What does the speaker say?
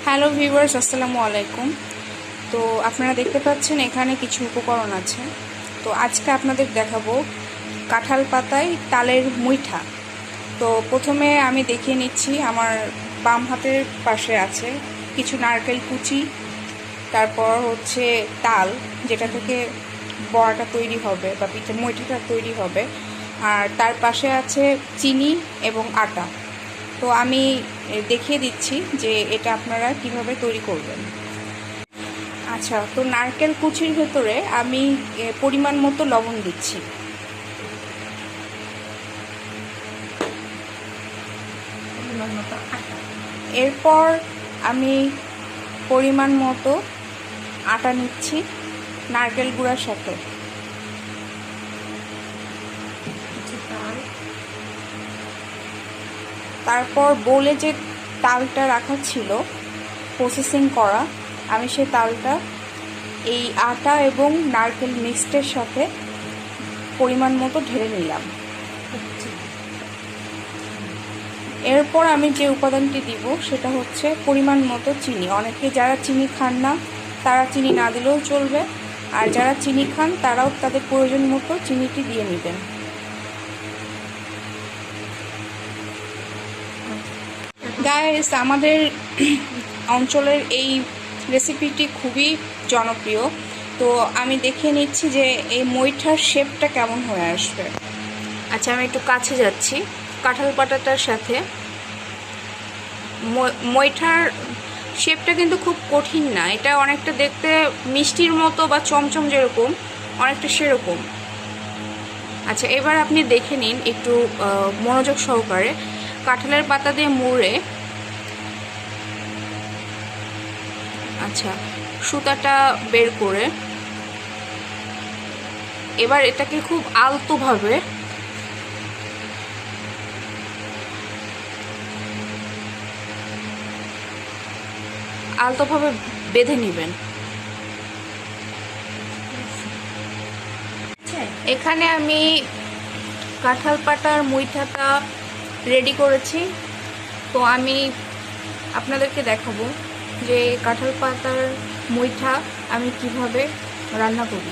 Hello viewers, আসসালামু আলাইকুম। তো আপনারা দেখতে পাচ্ছেন এখানে কিছু উপকরণ আছে। তো আজকে আপনাদের দেখাবো কাঁঠাল পাতায় তালের মুইঠা। তো প্রথমে আমি দেখিয়ে নিচ্ছি, আমার বাম হাতের পাশে আছে কিছু নারকেল কুচি, তারপর হচ্ছে তাল, যেটা থেকে বড়াটা তৈরি হবে বা পিঠে মুইঠাটা তৈরি হবে, আর তার পাশে আছে চিনি এবং আটা। তো আমি দেখিয়ে দিচ্ছি যে এটা আপনারা কিভাবে তৈরি করবেন। আচ্ছা, তো নারকেল কুচির ভেতরে আমি পরিমাণ মতো লবণ দিচ্ছি। এরপর আমি পরিমাণ মতো আটা নিচ্ছি নারকেল গুঁড়ার সাথে। তারপর বোলে যে তালটা রাখা ছিল প্রসেসিং করা, আমি সেই তালটা এই আটা এবং নারকেল মিক্সডের সাথে পরিমাণ মতো ঢেলে নিলাম। এরপর আমি যে উপাদানটি দিব সেটা হচ্ছে পরিমাণ মতো চিনি। অনেকে যারা চিনি খান না তারা চিনি না দিলেও চলবে, আর যারা চিনি খান তারাও তাদের প্রয়োজন মতো চিনিটি দিয়ে নেবেন। গাইস, আমাদের অঞ্চলের এই রেসিপিটি খুবই জনপ্রিয়। তো আমি দেখিয়ে নিচ্ছি যে এই মুইঠার শেপটা কেমন হয়ে আসবে। আচ্ছা, আমি একটু কাছে যাচ্ছি। কাঁঠাল পাতাটার সাথে মুইঠার শেপটা কিন্তু খুব কঠিন না, এটা অনেকটা দেখতে মিষ্টির মতো বা চমচম যেরকম, অনেকটা সেরকম। আচ্ছা, এবার আপনি দেখে নিন একটু মনোযোগ সহকারে। কাঁঠালের পাতা দিয়ে মুড়ে, আচ্ছা, সুতাটা বের করে এবার এটাকে খুব আলতোভাবে বেঁধে নেবেন। এখানে আমি কাঁঠাল পাতার মুইঠাটা রেডি করেছি। তো আমি আপনাদেরকে দেখাবো যে কাঁঠাল পাতার মুইঠা আমি কিভাবে রান্না করি।